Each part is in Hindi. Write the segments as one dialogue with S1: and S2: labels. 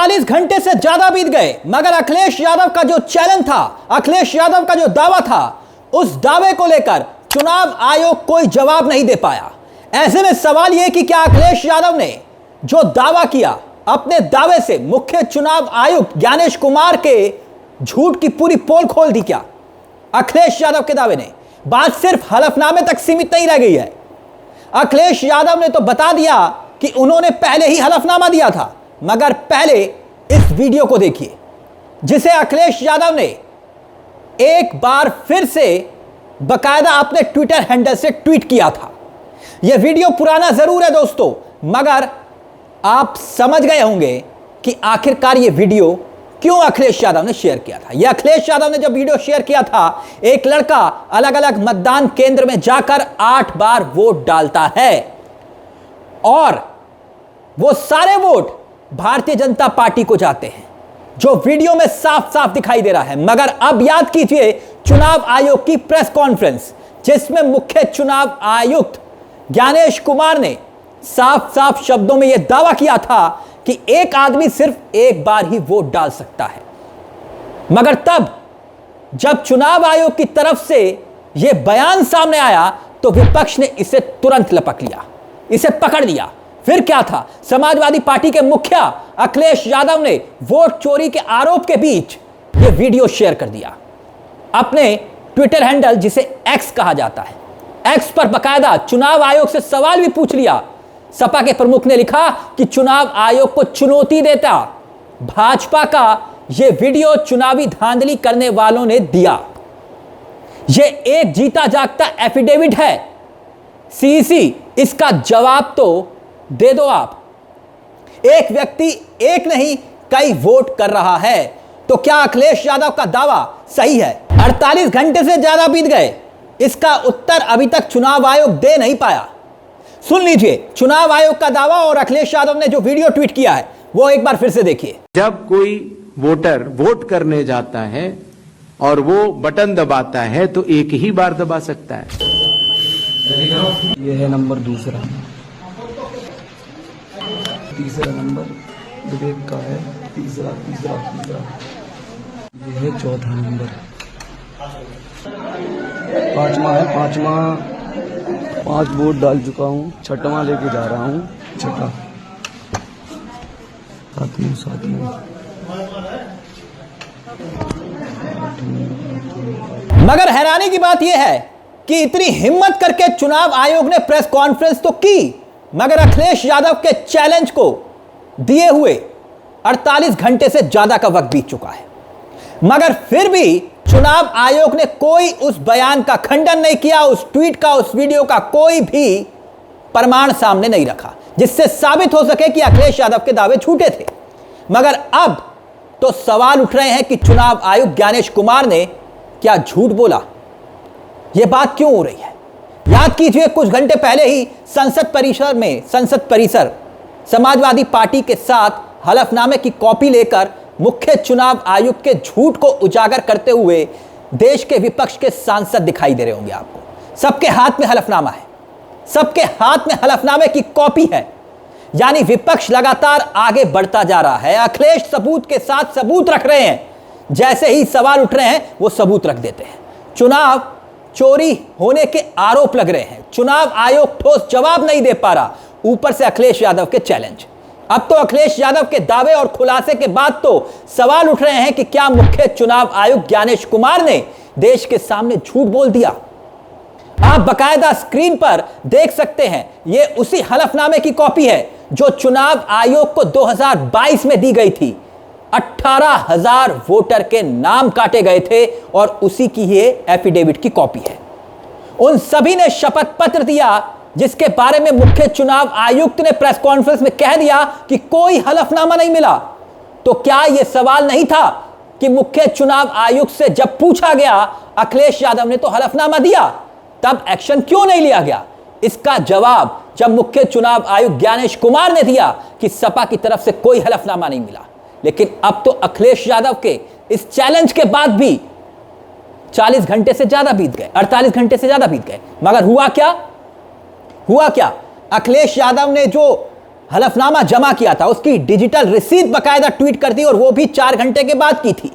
S1: 48 घंटे से ज्यादा बीत गए मगर अखिलेश यादव का जो चैलेंज था, अखिलेश यादव का जो दावा था, उस दावे को लेकर चुनाव आयोग कोई जवाब नहीं दे पाया। ऐसे में सवाल यह कि क्या अखिलेश यादव ने जो दावा किया, अपने दावे से मुख्य चुनाव आयुक्त ज्ञानेश कुमार के झूठ की पूरी पोल खोल दी क्या? अखिलेश यादव के दावे ने बात सिर्फ हलफनामे तक सीमित नहीं रह गई है। अखिलेश यादव ने तो बता दिया कि उन्होंने पहले ही हलफनामा दिया था, मगर पहले इस वीडियो को देखिए जिसे अखिलेश यादव ने एक बार फिर से बकायदा अपने ट्विटर हैंडल से ट्वीट किया था। यह वीडियो पुराना जरूर है दोस्तों, मगर आप समझ गए होंगे कि आखिरकार यह वीडियो क्यों अखिलेश यादव ने शेयर किया था। यह अखिलेश यादव ने जब वीडियो शेयर किया था, एक लड़का अलग अलग मतदान केंद्र में जाकर 8 बार वोट डालता है और वो सारे वोट भारतीय जनता पार्टी को जाते हैं, जो वीडियो में साफ साफ दिखाई दे रहा है। मगर अब याद कीजिए चुनाव आयोग की प्रेस कॉन्फ्रेंस, जिसमें मुख्य चुनाव आयुक्त ज्ञानेश कुमार ने साफ साफ शब्दों में यह दावा किया था कि एक आदमी सिर्फ एक बार ही वोट डाल सकता है। मगर तब जब चुनाव आयोग की तरफ से यह बयान सामने आया तो विपक्ष ने इसे तुरंत लपक लिया, इसे पकड़ लिया। फिर क्या था, समाजवादी पार्टी के मुखिया अखिलेश यादव ने वोट चोरी के आरोप के बीच यह वीडियो शेयर कर दिया अपने ट्विटर हैंडल, जिसे एक्स कहा जाता है। एक्स पर बकायदा चुनाव आयोग से सवाल भी पूछ लिया। सपा के प्रमुख ने लिखा कि चुनाव आयोग को चुनौती देता भाजपा का यह वीडियो चुनावी धांधली करने वालों ने दिया। यह एक जीता जागता एफिडेविट है। सीईसी इसका जवाब तो दे दो आप। एक व्यक्ति एक नहीं कई वोट कर रहा है, तो क्या अखिलेश यादव का दावा सही है? 48 घंटे से ज्यादा बीत गए, इसका उत्तर अभी तक चुनाव आयोग दे नहीं पाया। सुन लीजिए चुनाव आयोग का दावा और अखिलेश यादव ने जो वीडियो ट्वीट किया है वो एक बार फिर से देखिए।
S2: जब कोई वोटर वोट करने जाता है और वो बटन दबाता है तो एक ही बार दबा सकता है।
S3: ये है नंबर दूसरा, तीसरा नंबर विवेक का है, तीसरा तीसरा तीसरा, ये है चौथा नंबर, पांचवा है, पांचवा 5 वोट डाल चुका हूँ, छठवां लेके जा रहा हूँ, छठा, सातवां,
S1: मगर हैरानी की बात यह है कि इतनी हिम्मत करके चुनाव आयोग ने प्रेस कॉन्फ्रेंस तो की, मगर अखिलेश यादव के चैलेंज को दिए हुए 48 घंटे से ज्यादा का वक्त बीत चुका है, मगर फिर भी चुनाव आयोग ने कोई उस बयान का खंडन नहीं किया, उस ट्वीट का, उस वीडियो का कोई भी प्रमाण सामने नहीं रखा जिससे साबित हो सके कि अखिलेश यादव के दावे झूठे थे। मगर अब तो सवाल उठ रहे हैं कि चुनाव आयुक्त ज्ञानेश कुमार ने क्या झूठ बोला? यह बात क्यों हो रही है? याद कीजिए कुछ घंटे पहले ही संसद परिसर समाजवादी पार्टी के साथ हलफनामे की कॉपी लेकर मुख्य चुनाव आयुक्त के झूठ को उजागर करते हुए देश के विपक्ष के सांसद दिखाई दे रहे होंगे आपको। सबके हाथ में हलफनामा है, सबके हाथ में हलफनामे की कॉपी है, यानी विपक्ष लगातार आगे बढ़ता जा रहा है। अखिलेश सबूत के साथ सबूत रख रहे हैं, जैसे ही सवाल उठ रहे हैं वो सबूत रख देते हैं। चुनाव चोरी होने के आरोप लग रहे हैं, चुनाव आयोग ठोस जवाब नहीं दे पा रहा, ऊपर से अखिलेश यादव के चैलेंज। अब तो अखिलेश यादव के दावे और खुलासे के बाद तो सवाल उठ रहे हैं कि क्या मुख्य चुनाव आयुक्त ज्ञानेश कुमार ने देश के सामने झूठ बोल दिया? आप बकायदा स्क्रीन पर देख सकते हैं, यह उसी हलफनामे की कॉपी है जो चुनाव आयोग को 2022 में दी गई थी। 18,000 वोटर के नाम काटे गए थे और उसी की यह एफिडेविट की कॉपी है। उन सभी ने शपथ पत्र दिया जिसके बारे में मुख्य चुनाव आयुक्त ने प्रेस कॉन्फ्रेंस में कह दिया कि कोई हलफनामा नहीं मिला। तो क्या यह सवाल नहीं था कि मुख्य चुनाव आयुक्त से जब पूछा गया अखिलेश यादव ने तो हलफनामा दिया, तब एक्शन क्यों नहीं लिया गया? इसका जवाब जब मुख्य चुनाव आयुक्त ज्ञानेश कुमार ने दिया कि सपा की तरफ से कोई हलफनामा नहीं मिला। लेकिन अब तो अखिलेश यादव के इस चैलेंज के बाद भी 40 घंटे से ज्यादा बीत गए, 48 घंटे से ज्यादा बीत गए, मगर हुआ क्या? अखिलेश यादव ने जो हलफनामा जमा किया था उसकी डिजिटल रसीद बकायदा ट्वीट कर दी, और वो भी 4 घंटे के बाद की थी,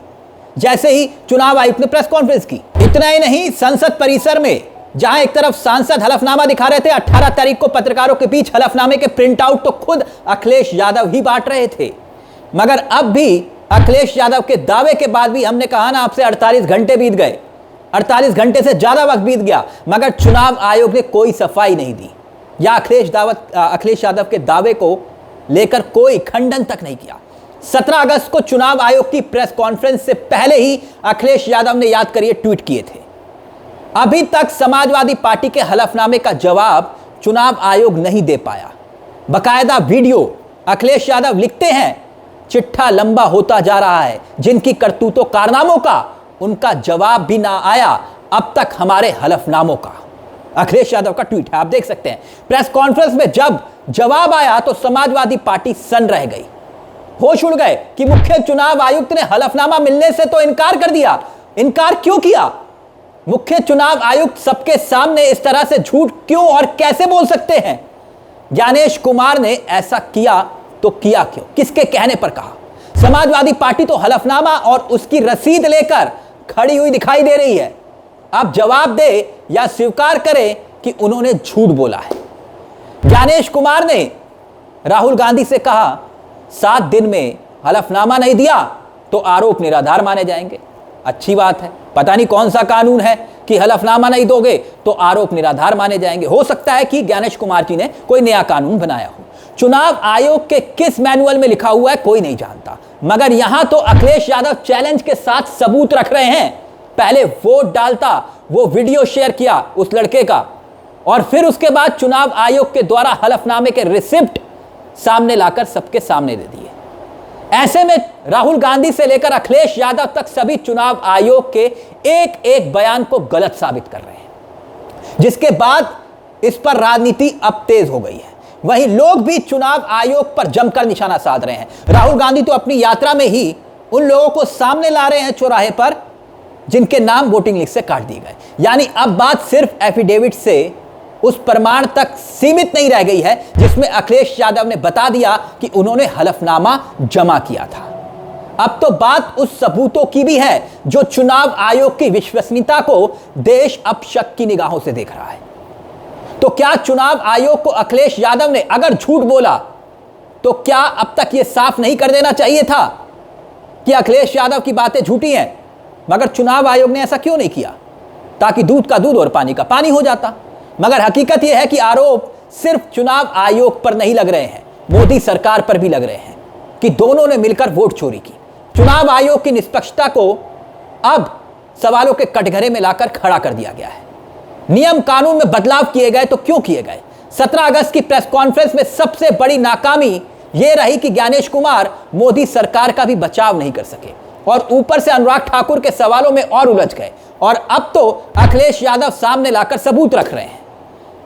S1: जैसे ही चुनाव आयुक्त ने प्रेस कॉन्फ्रेंस की। इतना ही नहीं, संसद परिसर में जहां एक तरफ सांसद हलफनामा दिखा रहे थे, 18 तारीख को पत्रकारों के बीच हलफनामे के प्रिंट आउट तो खुद अखिलेश यादव ही बांट रहे थे। मगर अब भी अखिलेश यादव के दावे के बाद भी, हमने कहा ना आपसे 48 घंटे बीत गए, 48 घंटे से ज्यादा वक्त बीत गया, मगर चुनाव आयोग ने कोई सफाई नहीं दी या अखिलेश यादव के दावे को लेकर कोई खंडन तक नहीं किया। 17 अगस्त को चुनाव आयोग की प्रेस कॉन्फ्रेंस से पहले ही अखिलेश यादव ने, याद करिए, ट्वीट किए थे। अभी तक समाजवादी पार्टी के हलफनामे का जवाब चुनाव आयोग नहीं दे पाया। बकायदा वीडियो अखिलेश यादव लिखते हैं, चिट्ठा लंबा होता जा रहा है, जिनकी करतूतों कारनामों का उनका जवाब भी ना आया अब तक हमारे हलफनामों का। अखिलेश यादव का ट्वीट है, आप देख सकते हैं। प्रेस कॉन्फ्रेंस में जब जवाब आया तो समाजवादी पार्टी सन रह गई, होश उड़ गए कि मुख्य चुनाव आयुक्त ने हलफनामा मिलने से तो इनकार कर दिया। इनकार क्यों किया? मुख्य चुनाव आयुक्त सबके सामने इस तरह से झूठ क्यों और कैसे बोल सकते हैं? ज्ञानेश कुमार ने ऐसा किया तो किया क्यों? किसके कहने पर कहा? समाजवादी पार्टी तो हलफनामा और उसकी रसीद लेकर खड़ी हुई दिखाई दे रही है। अब जवाब दे या स्वीकार करे कि उन्होंने झूठ बोला है। ज्ञानेश कुमार ने राहुल गांधी से कहा 7 दिन में हलफनामा नहीं दिया तो आरोप निराधार माने जाएंगे। अच्छी बात है, पता नहीं कौन सा कानून है कि हलफनामा नहीं दोगे तो आरोप निराधार माने जाएंगे। हो सकता है कि ज्ञानेश कुमार जी ने कोई नया कानून बनाया हो। चुनाव आयोग के किस मैनुअल में लिखा हुआ है कोई नहीं जानता, मगर यहां तो अखिलेश यादव चैलेंज के साथ सबूत रख रहे हैं। पहले वोट डालता, वो वीडियो शेयर किया उस लड़के का, और फिर उसके बाद चुनाव आयोग के द्वारा हलफनामे के रिसिप्ट सामने लाकर सबके सामने दे दिए। ऐसे में राहुल गांधी से लेकर अखिलेश यादव तक सभी चुनाव आयोग के एक एक बयान को गलत साबित कर रहे हैं, जिसके बाद इस पर राजनीति अब तेज हो गई है। वहीं लोग भी चुनाव आयोग पर जमकर निशाना साध रहे हैं। राहुल गांधी तो अपनी यात्रा में ही उन लोगों को सामने ला रहे हैं चौराहे पर जिनके नाम वोटिंग लिस्ट से काट दिए गए। यानी अब बात सिर्फ एफिडेविट से उस प्रमाण तक सीमित नहीं रह गई है जिसमें अखिलेश यादव ने बता दिया कि उन्होंने हलफनामा जमा किया था। अब तो बात उस सबूतों की भी है जो चुनाव आयोग की विश्वसनीयता को देश अब शक की निगाहों से देख रहा है। तो क्या चुनाव आयोग को अखिलेश यादव ने अगर झूठ बोला तो क्या अब तक यह साफ नहीं कर देना चाहिए था कि अखिलेश यादव की बातें झूठी हैं? मगर चुनाव आयोग ने ऐसा क्यों नहीं किया, ताकि दूध का दूध और पानी का पानी हो जाता। मगर हकीकत यह है कि आरोप सिर्फ चुनाव आयोग पर नहीं लग रहे हैं, मोदी सरकार पर भी लग रहे हैं कि दोनों ने मिलकर वोट चोरी की। चुनाव आयोग की निष्पक्षता को अब सवालों के कटघरे में लाकर खड़ा कर दिया गया है। नियम कानून में बदलाव किए गए तो क्यों किए गए? 17 अगस्त की प्रेस कॉन्फ्रेंस में सबसे बड़ी नाकामी यह रही कि ज्ञानेश कुमार मोदी सरकार का भी बचाव नहीं कर सके और ऊपर से अनुराग ठाकुर के सवालों में और उलझ गए। और अब तो अखिलेश यादव सामने लाकर सबूत रख रहे हैं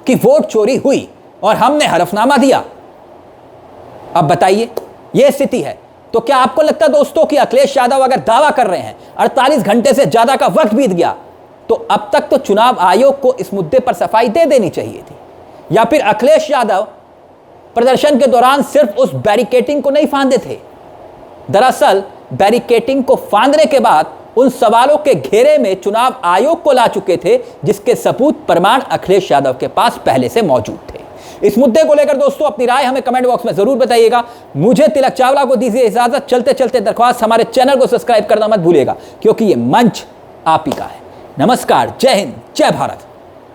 S1: कि वोट चोरी हुई और हमने हलफनामा दिया। अब बताइए, यह स्थिति है तो क्या आपको लगता है दोस्तों कि अखिलेश यादव अगर दावा कर रहे हैं 48 घंटे से ज्यादा का वक्त बीत गया तो अब तक तो चुनाव आयोग को इस मुद्दे पर सफाई दे देनी चाहिए थी? या फिर अखिलेश यादव प्रदर्शन के दौरान सिर्फ उस बैरिकेटिंग को नहीं फांदे थे? दरअसल बैरिकेटिंग को फांदने के बाद उन सवालों के घेरे में चुनाव आयोग को ला चुके थे जिसके सबूत प्रमाण अखिलेश यादव के पास पहले से मौजूद थे। इस मुद्दे को लेकर दोस्तों अपनी राय हमें कमेंट बॉक्स में जरूर बताइएगा। मुझे तिलक चावला को दीजिए इजाजत। चलते चलते दरख्वास्त, हमारे चैनल को सब्सक्राइब करना मत भूलिएगा क्योंकि ये मंच आप ही का है। नमस्कार, जय हिंद, जय भारत।